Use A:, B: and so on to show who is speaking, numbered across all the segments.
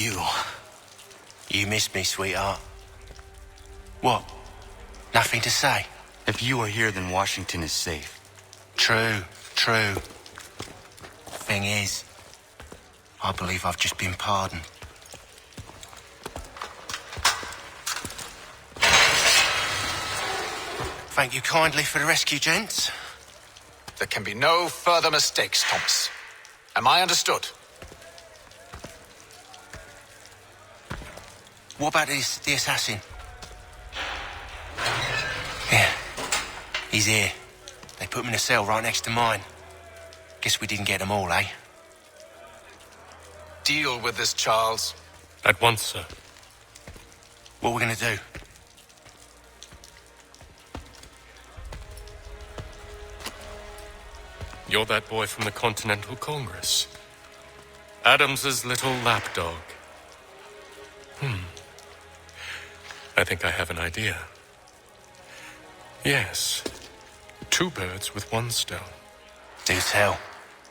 A: You missed me, sweetheart. What? Nothing to say?
B: If you are here, then Washington is safe.
A: True. Thing is, I believe I've just been pardoned. Thank you kindly for the rescue, gents.
C: There can be no further mistakes, Thomas. Am I understood?
A: What about the assassin? Yeah, he's here. They put him in a cell right next to mine. Guess we didn't get them all, eh?
C: Deal with this, Charles.
D: At once, sir.
A: What are we gonna do?
D: You're that boy from the Continental Congress. Adams's little lapdog. I think I have an idea. Yes. 2 birds with 1 stone.
A: Do tell.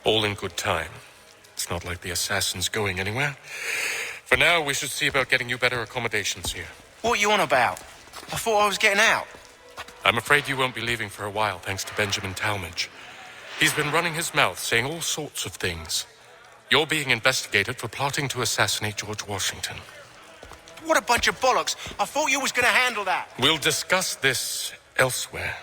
D: All in good time. It's not like the assassin's going anywhere. For now, we should see about getting you better accommodations here.
A: What are you on about? I thought I was getting out.
D: I'm afraid you won't be leaving for a while, thanks to Benjamin Talmadge. He's been running his mouth, saying all sorts of things. You're being investigated for plotting to assassinate George Washington.
A: What a bunch of bollocks. I thought you was gonna handle that.
D: We'll discuss this elsewhere.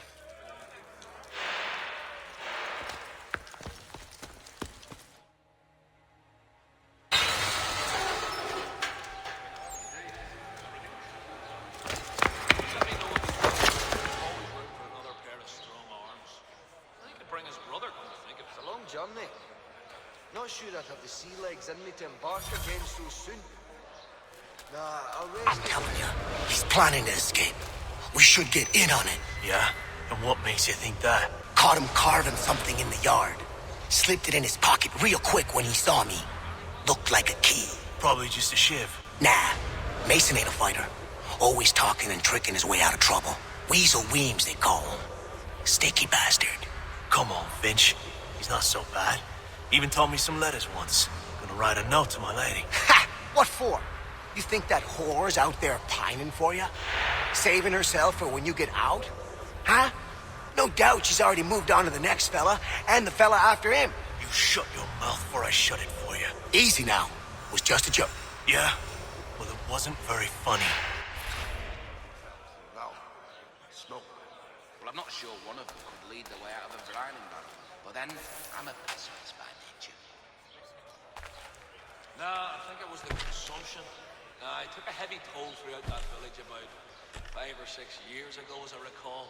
E: Not sure I'd have the sea legs in me to embark again so soon. Nah, I'll rest.
F: I'm telling you, he's planning to escape. We should get in on it.
A: Yeah? And what makes you think that?
F: Caught him carving something in the yard. Slipped it in his pocket real quick when he saw me. Looked like a key.
A: Probably just a shiv.
F: Nah, Mason ain't a fighter. Always talking and tricking his way out of trouble. Weasel Weems, they call him. Sticky bastard.
A: Come on, Finch. He's not so bad. Even told me some letters once. Gonna write a note to my lady.
F: Ha! What for? You think that whore's out there pining for you? Saving herself for when you get out? Huh? No doubt she's already moved on to the next fella, and the fella after him.
A: You shut your mouth before I shut it for you.
F: Easy now. It was just a joke.
A: Yeah? Well, it wasn't very funny.
E: Well, smoke. Well, I'm not sure one of them could lead the way out of a grinding battle, but then I'm a pessimist by nature.
G: No, I think it was the consumption. I took a heavy toll throughout that village about 5 or 6 years ago, as I recall.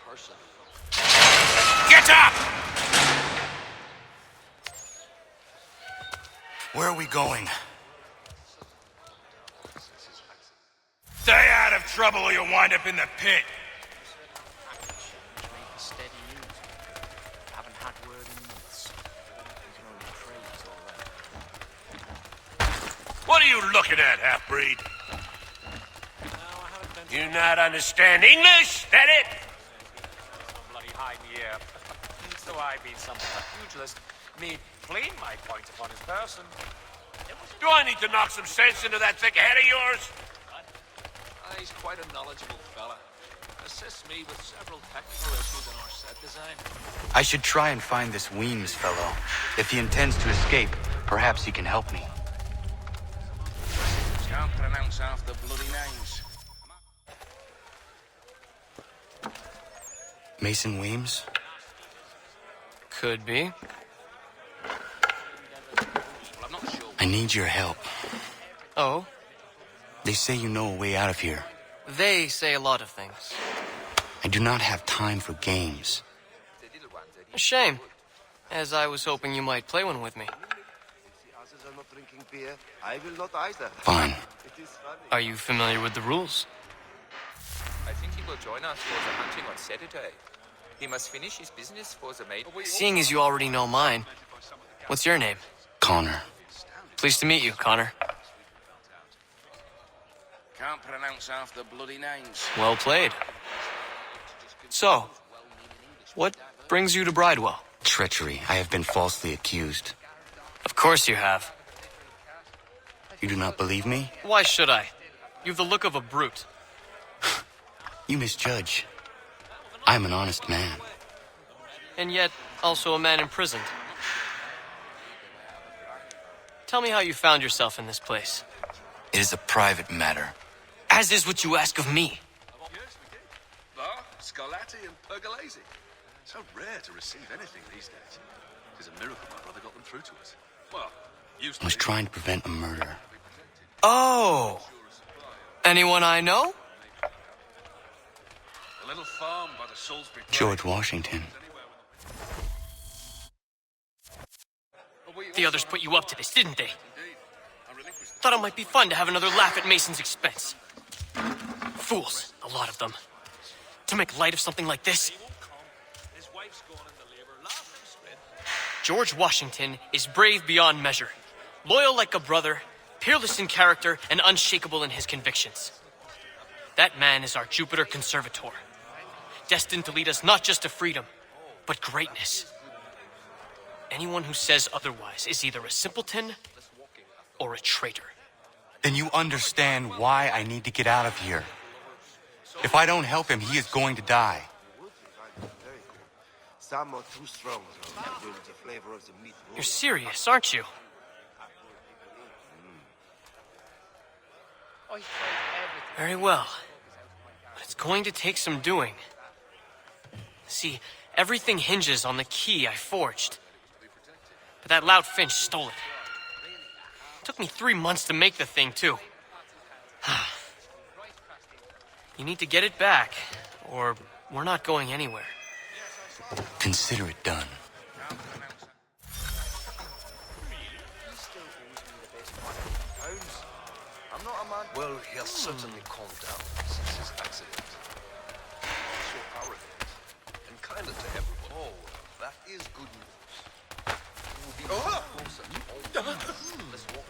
G: Cursing.
A: Get up! Where are we going?
H: Stay out of trouble or you'll wind up in the pit. What are you looking at, half-breed? You not understand English? That it?
G: Bloody high in the air. So I've been something of a pugilist. Me plead my point upon his person.
H: Do I need to knock some sense into that thick head of yours?
G: He's quite a knowledgeable fella. Assists me with several technical issues in our set design.
B: I should try and find this Weems fellow. If he intends to escape, perhaps he can help me.
E: Can't pronounce half the bloody names.
B: Mason Weems?
I: Could be.
E: Well, I'm not sure.
B: I need your help.
I: Oh?
B: They say you know a way out of here.
I: They say a lot of things.
B: I do not have time for games.
I: A shame, as I was hoping you might play one with me.
E: Others are not drinking beer. I will not either.
B: Fine.
E: It is funny.
I: Are you familiar with the rules?
J: I think he will join us for the hunting on Saturday. He must finish his business for the maid.
I: Seeing as you already know mine, what's your name?
B: Connor.
I: Pleased to meet you, Connor.
E: Can't pronounce half the bloody names.
I: Well played. So, what brings you to Bridewell?
B: Treachery. I have been falsely accused.
I: Of course you have.
B: You do not believe me?
I: Why should I? You've the look of a brute.
B: You misjudge. I'm an honest man.
I: And yet, also a man imprisoned. Tell me how you found yourself in this place.
B: It is a private matter.
I: As is what you ask of me.
K: Yes, we did. Bar, Scarlatti, and Pergolesi. So rare to receive anything these days. It's a miracle my brother got them through to us. Well, used
B: I was trying to prevent a murder.
I: Oh! Anyone I know?
K: A little farm by the Salisbury Plain.
B: George Washington.
I: The others put you up to this, didn't they? Thought it might be fun to have another laugh at Mason's expense. Fools, a lot of them. To make light of something like this. George Washington is brave beyond measure, loyal like a brother, peerless in character, and unshakable in his convictions. That man is our Jupiter Conservator, destined to lead us not just to freedom, but greatness. Anyone who says otherwise is either a simpleton or a traitor.
B: Then you understand why I need to get out of here. If I don't help him, he is going to die.
F: Some are too strong, though. The flavor of the meat.
I: You're serious, aren't you? Very well. But it's going to take some doing. See, everything hinges on the key I forged. But that loud Finch stole it. Took me 3 months to make the thing, too. You need to get it back, or we're not going anywhere.
B: Consider it done.
L: Well, he'll certainly calm down since his accident. So arrogant and kinder to everyone. Oh, that is good news. We'll be closer to all. Let's walk.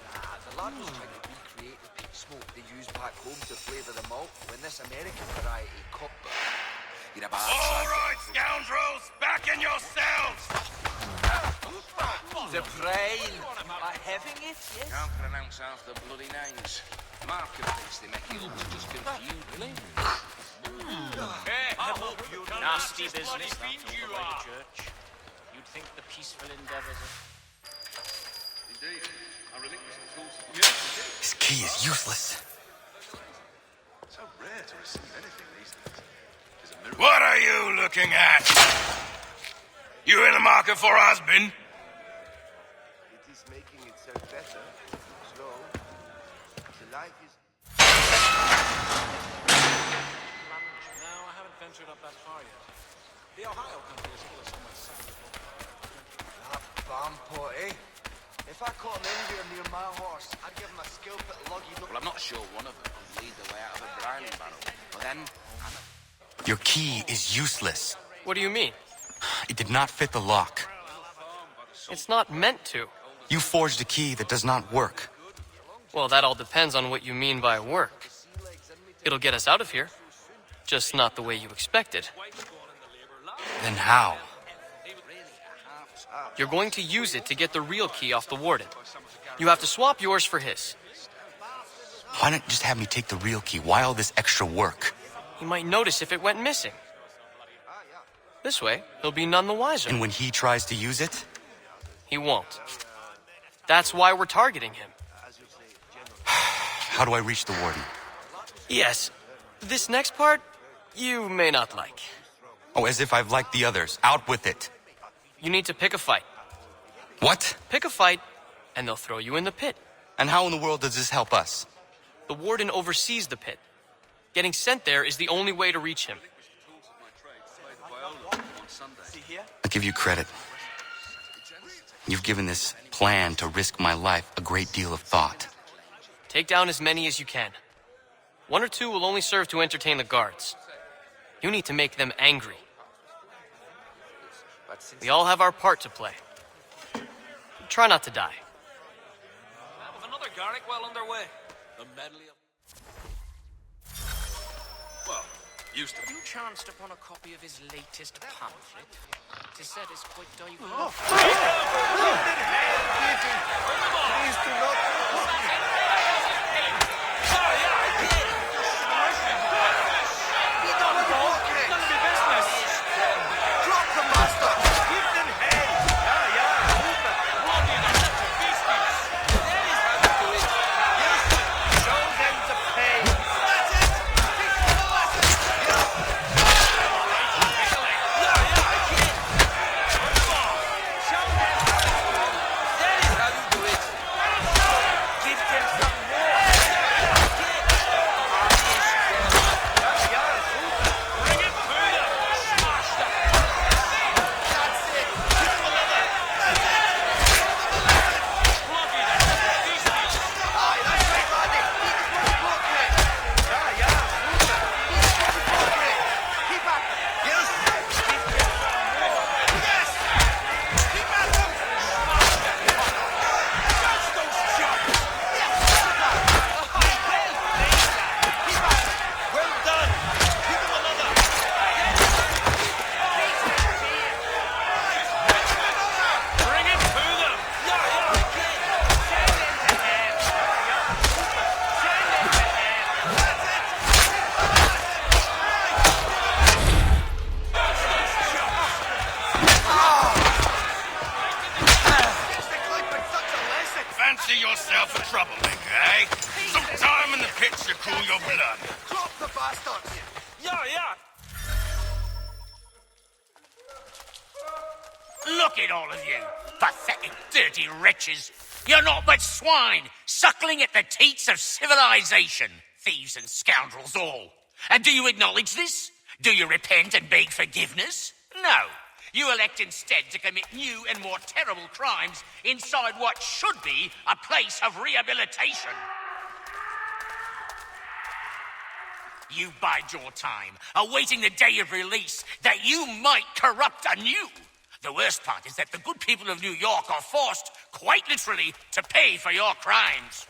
L: The lad was trying to recreate the peat smoke they use back home to flavour the malt when this American variety caught them.
H: All right, scoundrels, back in your cells!
E: The brain. Having it, yes? Can't pronounce half the bloody names. Marker thinks they make it up to just confuse.
M: Nasty business, that over by the church. You'd think the peaceful endeavors of...
K: Indeed. I relinquished the tools. Yes,
B: This key is useless.
K: so rare to receive anything these days. It's a miracle.
H: What are you looking at? You in the market for a husband?
F: It is making itself better. Slow. The life is...
M: No, I haven't ventured up that far yet. The Ohio country is full of so much sand.
F: That bomb potty. If I caught an Indian near my horse, I'd give him a skill pit luggy.
E: Well, I'm not sure one of them could lead the way out of a brining barrel. But then,
B: Your key is useless.
I: What do you mean?
B: It did not fit the lock.
I: It's not meant to.
B: You forged a key that does not work.
I: Well, that all depends on what you mean by work. It'll get us out of here. Just not the way you expected.
B: Then how?
I: You're going to use it to get the real key off the warden. You have to swap yours for his.
B: Why not just have me take the real key? Why all this extra work?
I: He might notice if it went missing. This way, he'll be none the wiser.
B: And when he tries to use it?
I: He won't. That's why we're targeting him.
B: How do I reach the warden?
I: Yes, this next part, you may not like.
B: Oh, as if I've liked the others. Out with it.
I: You need to pick a fight.
B: What?
I: Pick a fight, and they'll throw you in the pit.
B: And how in the world does this help us?
I: The warden oversees the pit. Getting sent there is the only way to reach him.
B: I'll give you credit. You've given this plan to risk my life a great deal of thought.
I: Take down as many as you can. 1 or 2 will only serve to entertain the guards. You need to make them angry. We all have our part to play. Try not to die.
G: With another Garrick well underway. The medley of...
K: Well, used to.
M: You chanced upon a copy of his latest pamphlet. Tis said it's quite diverse.
F: Please do not...
H: troublemaker, eh? Some time in the pits to cool your blood.
F: Drop the bastards!
M: Yeah.
N: Look at all of you, pathetic, dirty wretches. You're not but swine, suckling at the teats of civilization. Thieves and scoundrels all. And do you acknowledge this? Do you repent and beg forgiveness? No. You elect instead to commit new and more terrible crimes inside what should be a place of rehabilitation. You bide your time, awaiting the day of release, that you might corrupt anew. The worst part is that the good people of New York are forced, quite literally, to pay for your crimes.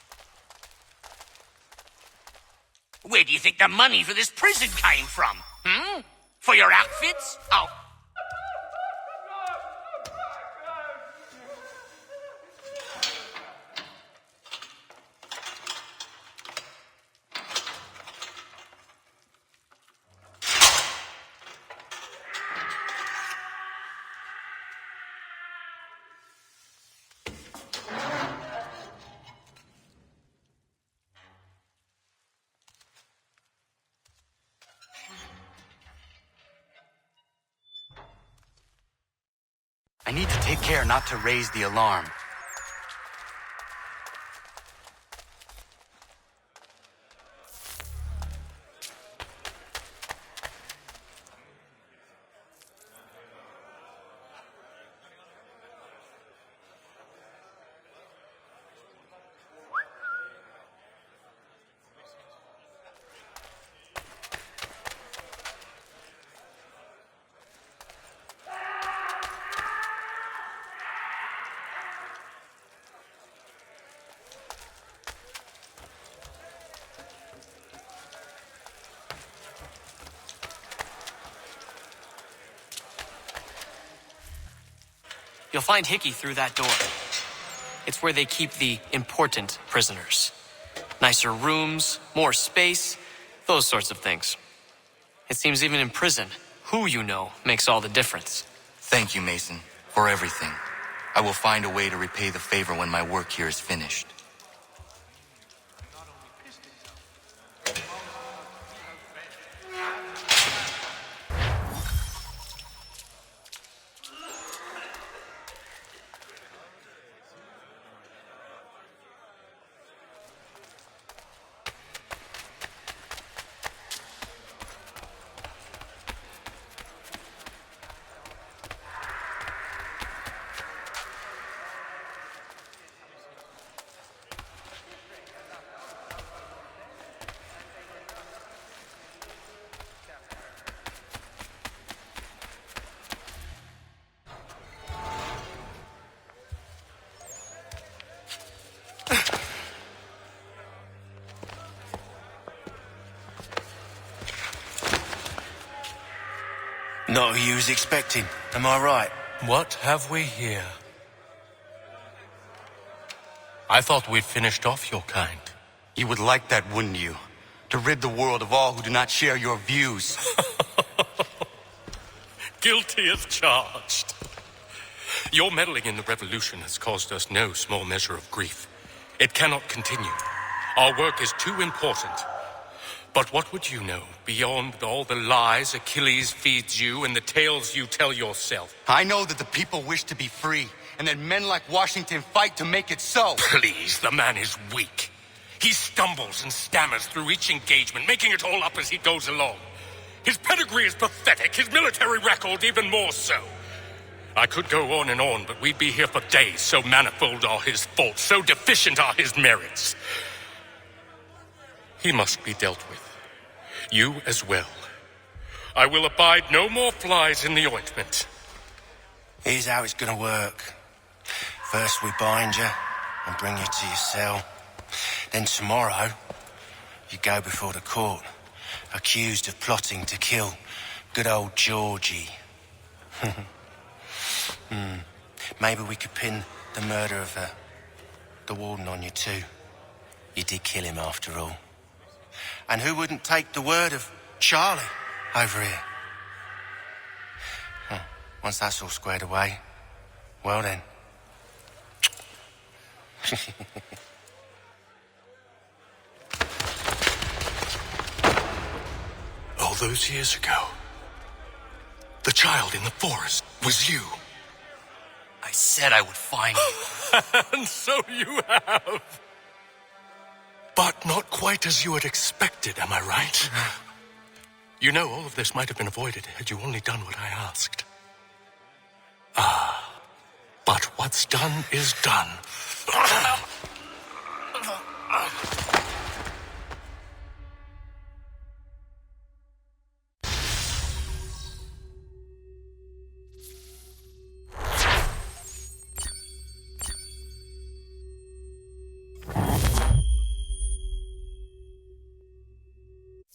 N: Where do you think the money for this prison came from? For your outfits? Oh.
B: I need to take care not to raise the alarm.
I: You'll find Hickey through that door. It's where they keep the important prisoners. Nicer rooms, more space, those sorts of things. It seems even in prison, who you know makes all the difference.
B: Thank you, Mason, for everything. I will find a way to repay the favor when my work here is finished.
A: Not who you was expecting, am I right?
D: What have we here? I thought we'd finished off your kind.
B: You would like that, wouldn't you? To rid the world of all who do not share your views.
D: Guilty as charged. Your meddling in the revolution has caused us no small measure of grief. It cannot continue. Our work is too important. But what would you know beyond all the lies Achilles feeds you and the tales you tell yourself?
B: I know that the people wish to be free, and that men like Washington fight to make it so.
D: Please, the man is weak. He stumbles and stammers through each engagement, making it all up as he goes along. His pedigree is pathetic, his military record even more so. I could go on and on, but we'd be here for days, so manifold are his faults, so deficient are his merits. He must be dealt with. You as well. I will abide no more flies in the ointment.
A: Here's how it's gonna work. First we bind you and bring you to your cell. Then tomorrow, you go before the court, accused of plotting to kill good old Georgie. Maybe we could pin the murder of the warden on you too. You did kill him after all. And who wouldn't take the word of Charlie over here? Once that's all squared away, well then.
D: those years ago, the child in the forest was you.
B: I said I would find you.
D: And so you have. But not quite as you had expected, am I right? You know, all of this might have been avoided had you only done what I asked. But what's done is done.